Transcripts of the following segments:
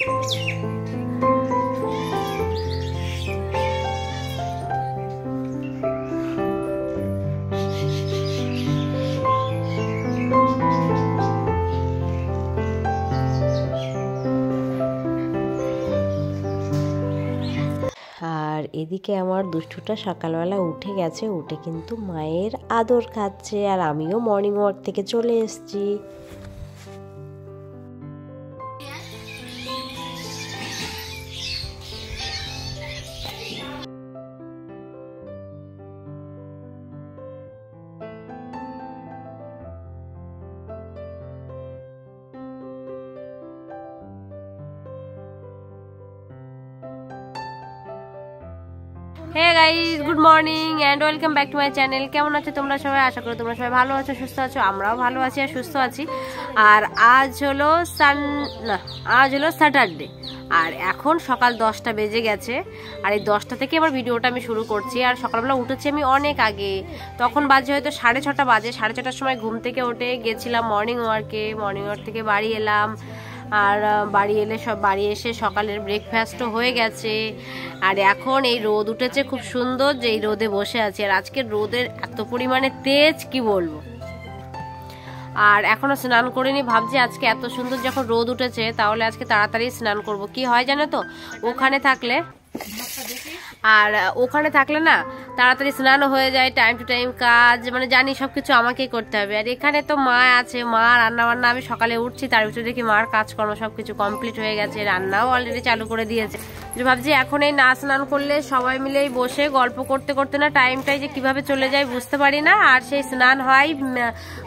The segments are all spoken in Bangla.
আর এদিকে আমার দুষ্টুটা সকালবেলা উঠে গেছে, উঠে কিন্তু মায়ের আদর খাচ্ছে, আর আমিও মর্নিং ওয়াক থেকে চলে এসেছি। Hey guys, good morning and welcome back to my channel. কেমন আছো তোমরা সবাই? আশা করি তোমরা সবাই ভালো আছো, সুস্থ আছো। আমরাও ভালো আছি আর সুস্থ আছি। আর আজ হলো স্যাটারডে, আর এখন সকাল 10টা বেজে গেছে। আর এই 10টা থেকে আবার ভিডিওটা আমি শুরু করছি। আর সকালবেলা উঠেছি আমি অনেক আগে, তখন বাজে হয়তো 6:30 বাজে। 6:30টার সময় ঘুম থেকে উঠে গেছিলাম মর্নিং ওয়ার্কে। মর্নিং ওয়ার্ক থেকে বাড়ি এলাম, আর বাড়ি এসে সকালের ব্রেকফাস্টও হয়ে গেছে। আর এখন এই রোদ উঠেছে খুব সুন্দর, যে এই রোদে বসে আছি। আর আজকের রোদের এত পরিমাণে তেজ কি বলবো। আর এখনো স্নান করিনি, ভাবছি আজকে এত সুন্দর যখন রোদ উঠেছে তাহলে আজকে তাড়াতাড়ি স্নান করব। কি হয় জানো তো, ওখানে থাকলে না তাড়াতাড়ি স্নানও হয়ে যায়, টাইম টু টাইম কাজ, মানে জানি সবকিছু আমাকেই করতে হবে। আর এখানে তো মা আছে, মা রান্না বান্না, আমি সকালে উঠছি তার ভিতরে দেখি মার কাজকর্ম সবকিছু কমপ্লিট হয়ে গেছে, রান্নাও অলরেডি চালু করে দিয়েছে। ভাবছি এখন এই না স্নান করলে সবাই মিলেই বসে গল্প করতে করতে না টাইমটাই যে কিভাবে চলে যায় বুঝতে পারি না। আর সেই স্নান হয়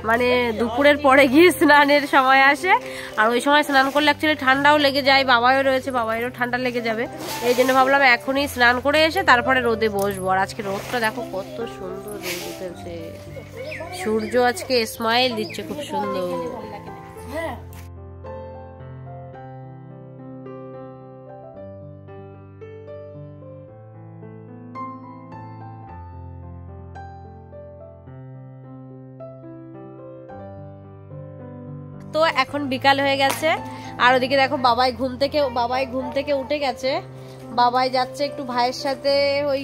মানে দুপুরের পরে গিয়ে স্নানের সময় আসে, আর ওই সময় স্নান করলে অ্যাকচুয়ালি ঠান্ডাও লেগে যায়। বাবাও রয়েছে, বাবাইরও ঠান্ডা লেগে যাবে। এই জন্য ভাবলাম এখনই স্নান করে এসে তারপরে রোদে বসবো। আর আজকে রোদটা দেখো কত সুন্দর রোদ উঠেছে, সূর্য আজকে স্মাইল দিচ্ছে খুব সুন্দর। তো এখন বিকাল হয়ে গেছে, আর ওদিকে দেখো বাবাই ঘুম থেকে উঠে গেছে। বাবাই যাচ্ছে একটু ভাইয়ের সাথে, ওই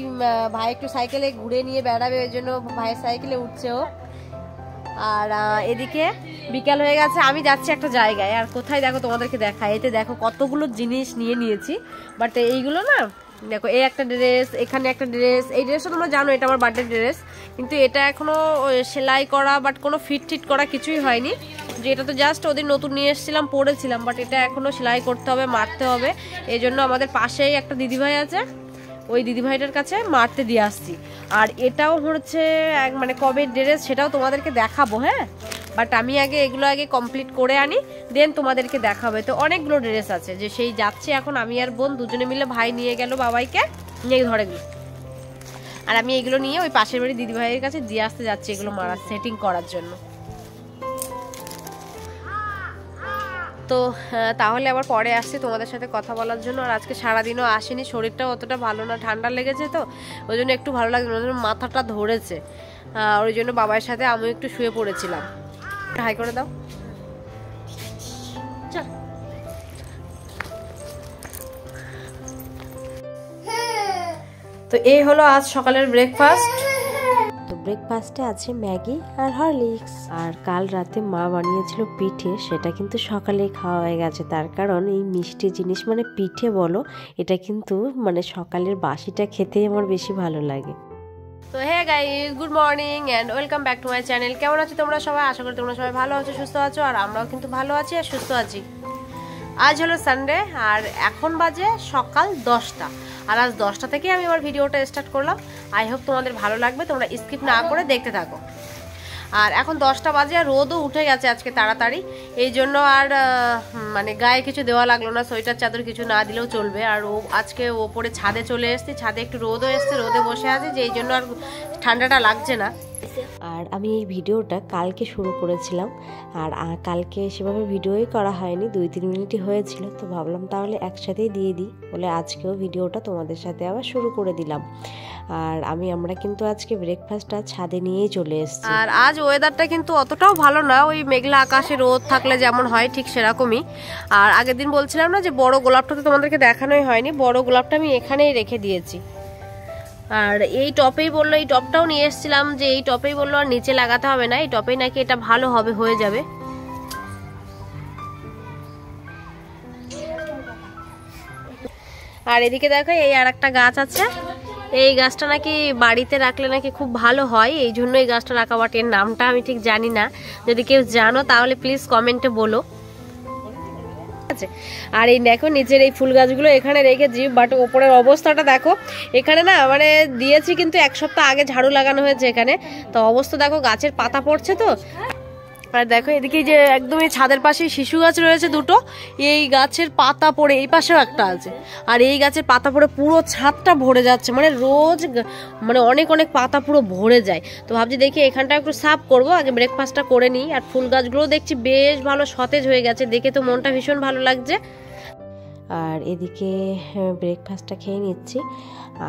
ভাই একটু সাইকেলে ঘুরে নিয়ে বেড়াবে, ওই জন্য ভাইয়ের সাইকেলে উঠছে ও। আর এদিকে বিকাল হয়ে গেছে, আমি যাচ্ছি একটা জায়গায়। আর কোথায় দেখো তোমাদেরকে দেখাই, এতে দেখো কতগুলো জিনিস নিয়ে নিয়েছি। বাট এইগুলো না দেখো, এই একটা ড্রেস, এখানে একটা ড্রেস। এই ড্রেসটা তোমরা জানো এটা আমার বার্থডে ড্রেস, কিন্তু এটা এখনো সেলাই করা বাট কোনো ফিট করা কিছুই হয়নি। যে এটা তো জাস্ট ওদিন নতুন নিয়ে এসেছিলাম, পরেছিলাম, বাট এটা এখনো সেলাই করতে হবে, মারতে হবে। এই জন্য আমাদের পাশেই একটা দিদিভাই আছে, ওই দিদিভাইটার কাছে মারতে দিয়ে আসছি। আর এটাও হচ্ছে মানে কবে ড্রেস সেটাও তোমাদেরকে দেখাবো, হ্যাঁ। বাট আমি এগুলো আগে কমপ্লিট করে আনি, দেন তোমাদেরকে দেখাবে। তো অনেকগুলো ড্রেস আছে, যে সেই যাচ্ছে এখন আমি আর বোন দুজনে মিলে, ভাই নিয়ে গেল বাবাইকে নিয়ে ধরে গেল, আর আমি এগুলো নিয়ে ওই পাশের বাড়ি দিদিভাইয়ের কাছে দিয়ে আসতে যাচ্ছি, এগুলো মারার সেটিং করার জন্য। তো তাহলে আবার পরে আসছি তোমাদের সাথে কথা বলার জন্য। আর আজকে সারাদিনও আসেনি, শরীরটাও অতটা ভালো না, ঠান্ডা লেগেছে, তো ওই জন্য একটু ভালো লাগছে, ওই জন্য মাথাটা ধরেছে। ওই জন্য বাবার সাথে আমিও একটু শুয়ে পড়েছিলাম। হাই করে দাও। তো এই হলো আজ সকালের ব্রেকফাস্ট। তো ব্রেকফাস্টে আছে ম্যাগি আর হরলিক্স। আর কাল রাতে মা বানিয়েছিল পিঠে, সেটা কিন্তু সকালেই খাওয়া হয়ে গেছে। তার কারণ এই মিষ্টি জিনিস মানে পিঠে বলো, এটা কিন্তু মানে সকালের বাসিটা খেতেই আমার বেশি ভালো লাগে। তো hey guys, good morning and welcome back to my channel. কেমন আছো তোমরা সবাই? আশা করি তোমরা সবাই ভালো আছো, সুস্থ আছো। আর আমরাও কিন্তু ভালো আছি আর সুস্থ আছি। আজ হলো সানডে, আর এখন বাজে সকাল 10টা। আর আজ 10টা থেকে আমি আমার ভিডিওটা স্টার্ট করলাম। আই হোপ তোমাদের ভালো লাগবে, তোমরা স্কিপ না করে দেখতে থাকো। আর এখন 10টা বাজে, আর রোদও উঠে গেছে আজকে তাড়াতাড়ি, এই জন্য আর মানে গায়ে কিছু দেওয়া লাগলো না, সোয়েটার চাদর কিছু না দিলেও চলবে। আর আজকে ওপরে ছাদে চলে এসেছি, ছাদে একটু রোদও এসছে, রোদে বসে আছে, যে এই জন্য আর ঠান্ডাটা লাগছে না। আর আমি এই ভিডিওটা কালকে শুরু করেছিলাম, আর কালকে সেভাবে ভিডিওই করা হয়নি, 2-3 মিনিটই হয়েছিল। তো ভাবলাম তাহলে একসাথেই দিয়ে দিই বলে আজকেও ভিডিওটা তোমাদের সাথে আবার শুরু করে দিলাম। আর আমরা কিন্তু আজকে ব্রেকফাস্টটা ছাদে নিয়েই চলে এসেছি। আর আজ ওয়েদারটা কিন্তু অতটাও ভালো না, ওই মেঘলা আকাশে রোদ থাকলে যেমন হয় ঠিক সেরকমই। আর আগের দিন বলছিলাম না যে বড় গোলাপটা তো তোমাদেরকে দেখানোই হয়নি, বড় গোলাপটা আমি এখানেই রেখে দিয়েছি। আর এই টপেই বললো, এই টপটাও নিয়ে এসেছিলাম, যে এই টপেই বললো আর নিচে লাগাতে হবে না, এই টপেই নাকি এটা ভালো হবে, হয়ে যাবে। আর এদিকে দেখো এই আর একটা গাছ আছে, এই গাছটা নাকি বাড়িতে রাখলে নাকি খুব ভালো হয়, এই জন্য এই গাছটা রাখা। বাট এর নামটা আমি ঠিক জানি না, যদি কেউ জানো তাহলে প্লিজ কমেন্টে বলো। আর এই দেখো নিচের এই ফুল গাছগুলো এখানে রেখেছি, বাট ওপরের অবস্থাটা দেখো। এখানে না মানে দিয়েছি কিন্তু 1 সপ্তাহ আগে ঝাড়ু লাগানো হয়েছে এখানে, তো অবস্থা দেখো গাছের পাতা পড়ছে তো। আর দেখো এদিকে যে একদম এই ছাদের পাশে শিশু গাছ রয়েছে দুটো, এই গাছের পাতা পড়ে, এই পাশেও একটা আছে, আর এই গাছের পাতা পড়ে পুরো ছাদটা ভরে যাচ্ছে, মানে রোজ মানে অনেক অনেক পাতা পুরো ভরে যায়। তো ভাবছি দেখি এখানটা একটু সাফ করব, আগে ব্রেকফাস্টটা করে নিই। আর ফুল গাছগুলো দেখছি বেশ ভালো সতেজ হয়ে গেছে, দেখে তো মনটা ভীষণ ভালো লাগছে। আর এদিকে ব্রেকফাস্টটা খেয়ে নিচ্ছি।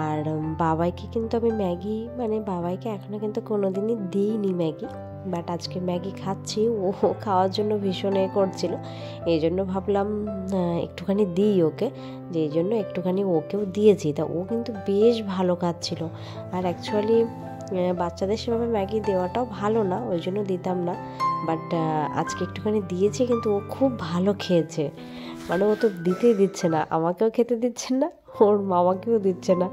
আর বাবাইকে কিন্তু আমি ম্যাগি, মানে বাবাইকে এখনও কিন্তু কোনোদিনই দিইনি ম্যাগি, বাট আজকে ম্যাগি খাচ্ছি, ও খাওয়ার জন্য ভীষণ করছিল, এই জন্য ভাবলাম একটুখানি দিই ওকে, যে এই জন্য একটুখানি ওকেও দিয়েছি। তা ও কিন্তু বেশ ভালো খাচ্ছিল। আর অ্যাকচুয়ালি বাচ্চাদের সেভাবে ম্যাগি দেওয়াটাও ভালো না, ওই জন্য দিতাম না, বাট আজকে একটুখানি দিয়েছি, কিন্তু ও খুব ভালো খেয়েছে। মানে ও তো দিতেই দিচ্ছে না, আমাকেও খেতে দিচ্ছে না, ওর মামাকেও দিচ্ছে না,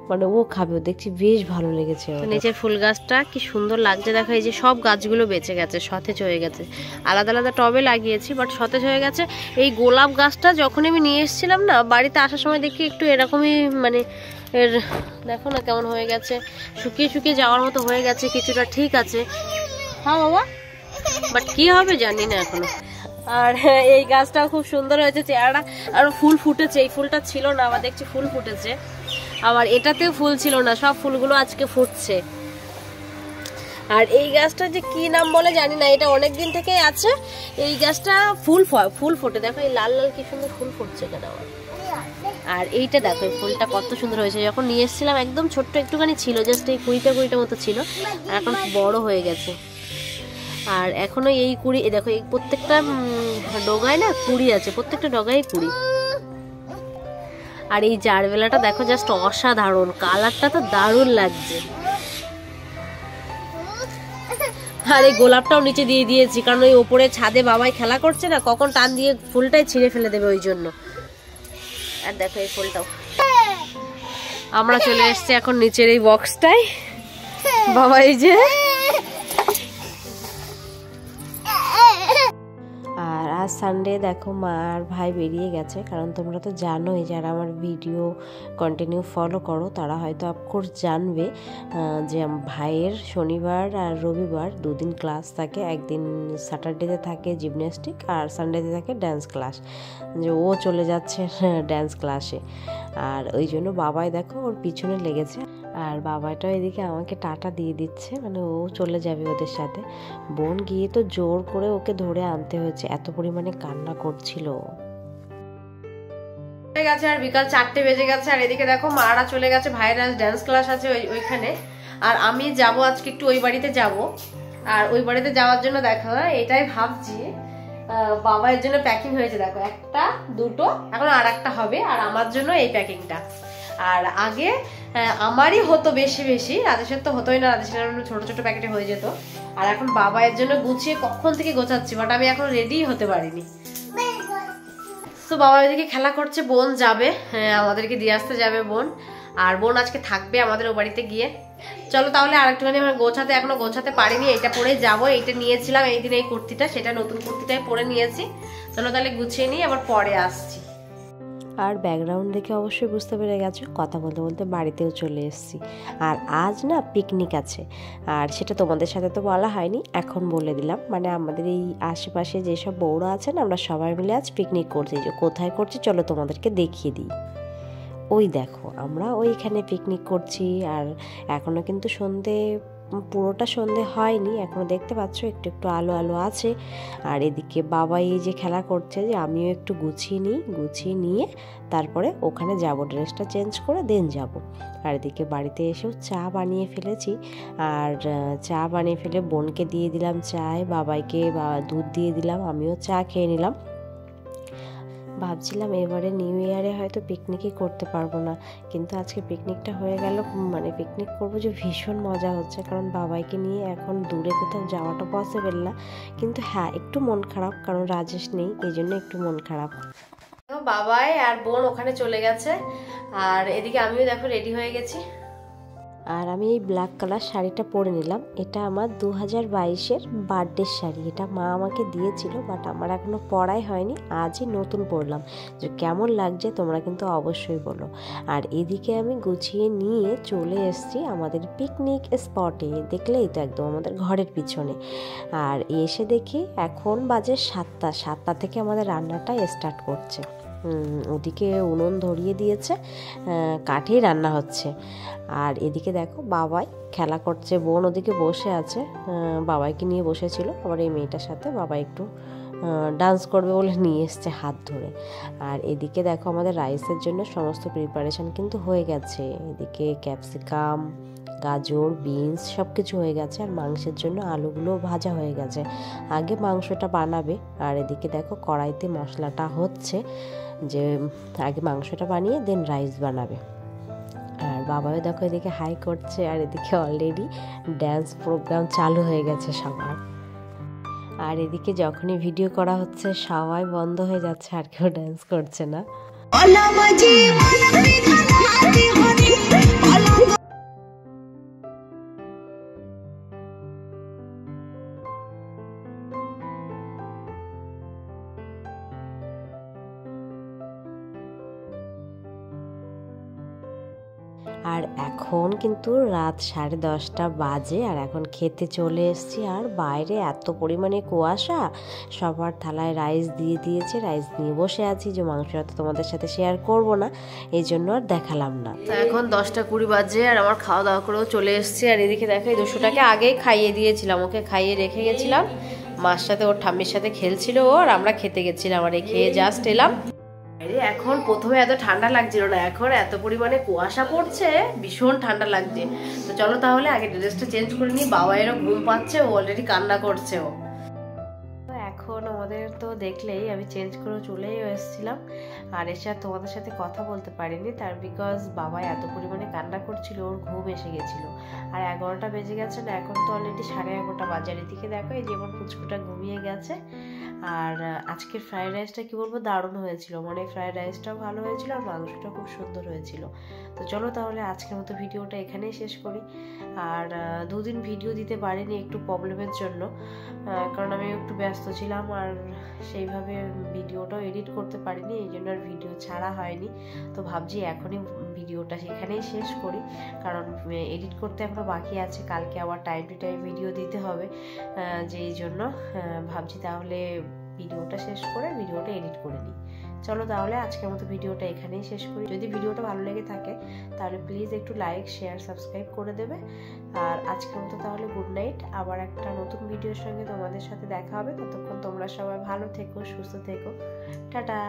মানে ও খাবে, ও দেখছি বেশ ভালো লেগেছে। নিচের ফুল গাছটা কি সুন্দর লাগছে দেখো, এই যে সব গাছগুলো বেঁচে গেছে, সতেজ হয়ে গেছে। আলাদা আলাদা টবে লাগিয়েছি বাট সতেজ হয়ে গেছে। এই গোলাপ গাছটা যখন আমি নিয়ে এসেছিলাম না, বাড়িতে আসার সময় দেখি একটু এরকমই, মানে এর দেখো না কেমন হয়ে গেছে, শুকিয়ে শুকিয়ে যাওয়ার মতো হয়ে গেছে কিছুটা, ঠিক আছে হ্যাঁ বাবা, বাট কি হবে জানি না এখনো। আর এই গাছটাও খুব সুন্দর হয়েছে, চেহারাটা আর ফুল ফুটেছে, এই ফুলটা ছিল না, আবার দেখছি ফুল ফুটেছে। আবার এটাতেও ফুল ছিল না, সব ফুলগুলো আজকে ফুটছে। আর এই গাছটা যে কি নাম বলে জানি না, এটা অনেক দিন থেকেই আছে। এই গাছটা ফুল ফোটে, দেখো এই লাল লাল কি সুন্দর ফুল ফুটছে কেন। আর এইটা দেখো এই ফুলটা কত সুন্দর হয়েছে, যখন নিয়ে এসেছিলাম একদম ছোট্ট একটুখানি ছিল, জাস্ট এই কুড়িটা মতো ছিল, আর এখন বড় হয়ে গেছে। আর এখনো এই কুড়ি, দেখো এই প্রত্যেকটা ডগায় না কুড়ি আছে, প্রত্যেকটা ডগায় কুড়ি। আর এই জারবেলাটা দেখো জাস্ট অসাধারণ, কালারটা তো দারুণ লাগছে। আর এই গোলাপটাও নিচে দিয়ে দিয়েছি, কারণ ওই ওপরে ছাদে বাবাই খেলা করছে না, কখন টান দিয়ে ফুলটাই ছিঁড়ে ফেলে দেবে ওই জন্য। আর দেখো এই ফুলটাও। আমরা চলে এসেছি এখন নিচের এই বক্সটাই, বাবা এই যে। আর আজ সানডে দেখো মা আর ভাই বেরিয়ে গেছে, কারণ তোমরা তো জানোই, যারা আমার ভিডিও কন্টিনিউ ফলো করো তারা হয়তো অফকোর্স জানবে যে ভাইয়ের শনিবার আর রবিবার 2 দিন ক্লাস থাকে, একদিন স্যাটারডেতে থাকে জিমন্যাস্টিক আর সানডেতে থাকে ড্যান্স ক্লাস, যে ও চলে যাচ্ছে ড্যান্স ক্লাসে। আর ওই জন্য বাবাই দেখো ওর পিছনে লেগেছে, আর বাবাটাও এদিকে আমাকে টাটা দিয়ে দিচ্ছে, মানে ও চলে যাবে ওদের সাথে। বোন গিয়ে তো জোর করে ওকে ধরে আনতে হয়েছে, এত পরিমাণে কান্না করছিল। গেছে আর বিকাল 4টে বেজে গেছে, আর এদিকে দেখো মারা চলে গেছে, ভাইয়ের আজ ড্যান্স ক্লাস আছে ওইখানে। আর আমি যাব আজকে একটু ওই বাড়িতে যাব, আর ওই বাড়িতে যাওয়ার জন্য দেখো এটাই ভাবছি, বাবার জন্য প্যাকিং হয়েছে দেখো, 1টা 2টো, এখন আর একটা হবে, আর আমার জন্য এই প্যাকিংটা। আর আগে আমারই হতো বেশি বেশি, রাজেশের তো হতোই না, রাজেশের ছোট ছোট প্যাকেটে হয়ে যেত। আর এখন বাবার জন্য গুছিয়ে কখন থেকে গোছাচ্ছি, বাট আমি এখন রেডি হতে পারিনি। তো বাবা এদিকে খেলা করছে, বোন যাবে, আমাদেরকে দিয়ে আসতে যাবে বোন, আর বোন আজকে থাকবে আমাদের ও বাড়িতে গিয়ে। চলো তাহলে আর একটুখানি আমার গোছাতে, এখনো গোছাতে পারিনি, এটা পরে যাবো। এইটা নিয়েছিলাম এই দিন, এই কুর্তিটা, সেটা নতুন কুর্তিটাই পরে নিয়েছি। চলো তাহলে গুছিয়ে নিই, আবার পরে আসছি। আর ব্যাকগ্রাউন্ড দেখে অবশ্যই বুঝতে পেরে গেছো, কথা বলতে বলতে বাড়িতেও চলে এসেছি। আর আজ না পিকনিক আছে, আর সেটা তোমাদের সাথে তো বলা হয়নি, এখন বলে দিলাম। মানে আমাদের এই আশেপাশে যেসব বউরা আছেন, আমরা সবাই মিলে আজ পিকনিক করছি। যে কোথায় করছি চলো তোমাদেরকে দেখিয়ে দিই। ওই দেখো আমরা ওইখানে পিকনিক করছি, আর এখনও কিন্তু সন্ধে পুরোটা সন্ধে হয়নি, এখনও দেখতে পাচ্ছ একটু একটু আলো আলো আছে। আর এদিকে বাবা এই যে খেলা করছে যে আমিও একটু গুছিয়ে নিয়ে তারপরে ওখানে যাব, ড্রেসটা চেঞ্জ করে দেন যাব। আর এদিকে বাড়িতে এসেও চা বানিয়ে ফেলেছি, আর চা বানিয়ে ফেলে বোনকে দিয়ে দিলাম চায়, বাবাইকে দুধ দিয়ে দিলাম, আমিও চা খেয়ে নিলাম। ভাবছিলাম এবারে নিউ ইয়ারে হয়তো পিকনিকই করতে পারবো না, কিন্তু আজকে পিকনিকটা হয়ে গেল। মানে পিকনিক করবো যে ভীষণ মজা হচ্ছে, কারণ বাবাইকে নিয়ে এখন দূরে কোথাও যাওয়াটা পসিবল না। কিন্তু হ্যাঁ, একটু মন খারাপ, কারণ রাজেশ নেই, এই জন্য একটু মন খারাপ। বাবাই আর বোন ওখানে চলে গেছে, আর এদিকে আমিও দেখো রেডি হয়ে গেছি। আর আমি এই ব্ল্যাক কালার শাড়িটা পরে নিলাম, এটা আমার 2022-এর বার্থডের শাড়ি। এটা মা আমাকে দিয়েছিল, বাট আমার এখনও পরাই হয়নি, আজই নতুন পরলাম। যে কেমন লাগছে তোমরা কিন্তু অবশ্যই বলো। আর এদিকে আমি গুছিয়ে নিয়ে চলে এসেছি আমাদের পিকনিক স্পটে, দেখলেই তো একদম আমাদের ঘরের পিছনে। আর এসে দেখি এখন বাজে 7টা থেকে আমাদের রান্নাটা স্টার্ট করছে। ওদিকে উনুন ধরিয়ে দিয়েছে, কাঠেই রান্না হচ্ছে। আর এদিকে দেখো বাবাই খেলা করছে, বোন ওদিকে বসে আছে, বাবাইকে নিয়ে বসেছিল। আবার এই মেয়েটার সাথে বাবা একটু ডান্স করবে বলে নিয়ে এসছে হাত ধরে। আর এদিকে দেখো আমাদের রাইসের জন্য সমস্ত প্রিপারেশন কিন্তু হয়ে গেছে। এদিকে ক্যাপসিকাম, গাজর, বিনস সব কিছু হয়ে গেছে, আর মাংসের জন্য আলুগুলো ভাজা হয়ে গেছে। আগে মাংসটা বানাবে, আর এদিকে দেখো কড়াইতে মশলাটা হচ্ছে, যে আগে মাংসটা বানিয়ে দেন রাইস বানাবে। আর বাবাও দেখো এদিকে হাই করছে, আর এদিকে অলরেডি ড্যান্স প্রোগ্রাম চালু হয়ে গেছে সবার। আর এদিকে যখনই ভিডিও করা হচ্ছে সবাই বন্ধ হয়ে যাচ্ছে, আর কেউ ড্যান্স করছে না। আর এখন কিন্তু রাত 10:30 বাজে, আর এখন খেতে চলে এসেছি। আর বাইরে এত পরিমাণে কুয়াশা, সবার থালায় রাইস দিয়ে দিয়েছে, রাইস নিয়ে বসে আছি। যে মাংসটা তো তোমাদের সাথে শেয়ার করব না, এই জন্য আর দেখালাম না। তো এখন 10:20 বাজে, আর আমার খাওয়া দাওয়া করেও চলে এসেছি। আর এদিকে দেখো এই 200টাকে আগেই খাইয়ে দিয়েছিলাম, ওকে খাইয়ে রেখে গেছিলাম। মার সাথে ওর ঠাম্মির সাথে খেলছিল ও, আর আমরা খেতে গেছিলাম। আর এই খেয়ে জাস্ট এলাম। এখন প্রথমে এত ঠান্ডা লাগছিল না, এখন এত পরিমাণে কুয়াশা পড়ছে, ভীষণ ঠান্ডা লাগছে। তো চলো তাহলে আগে ড্রেসটা চেঞ্জ করে নিই। বাবাইয়েরও ঘুম পাচ্ছে, ও অলরেডি কান্না করছে। ও এখন আমাদের তো দেখলেই আমি চেঞ্জ করে চলেই এসেছিলাম, আর এসে আর তোমাদের সাথে কথা বলতে পারিনি, তার বিকজ বাবা এত পরিমাণে কান্না করছিল, ওর ঘুম এসে গেছিলো। আর 11টা বেজে গেছে না, এখন তো অলরেডি 11:30 বাজে। এদিকে দেখো এই যেমন পুচকুটা ঘুমিয়ে গেছে। আর আজকের ফ্রাইড রাইসটা কি বলবো, দারুণ হয়েছিল। মানে ফ্রাইড রাইসটাও ভালো হয়েছিল, আর মাংসটাও খুব সুন্দর হয়েছিল। তো চলো তাহলে আজকের মতো ভিডিওটা এখানেই শেষ করি। আর 2 দিন ভিডিও দিতে পারিনি একটু প্রবলেমের জন্য, কারণ আমি একটু ব্যস্ত ছিলাম, আর সেইভাবে ভিডিওটাও এডিট করতে পারিনি, এই জন্য আর ভিডিও ছাড়া হয়নি। তো ভাবছি এখনই ভিডিওটা সেখানেই শেষ করি, কারণ এডিট করতে এখনো বাকি আছে, কালকে আবার টাইম টু টাইম ভিডিও দিতে হবে। যেই জন্য ভাবছি তাহলে ভিডিওটা শেষ করে ভিডিওটা এডিট করে নিই। চলো তাহলে আজকের মতো ভিডিওটা এখানেই শেষ করি। যদি ভিডিওটা ভালো লেগে থাকে তাহলে প্লিজ একটু লাইক, শেয়ার, সাবস্ক্রাইব করে দেবে। আর আজকের মতো তাহলে গুড নাইট। আবার একটা নতুন ভিডিওর সঙ্গে তোমাদের সাথে দেখা হবে। ততক্ষণ তোমরা সবাই ভালো থেকো, সুস্থ থেকো। টাটা।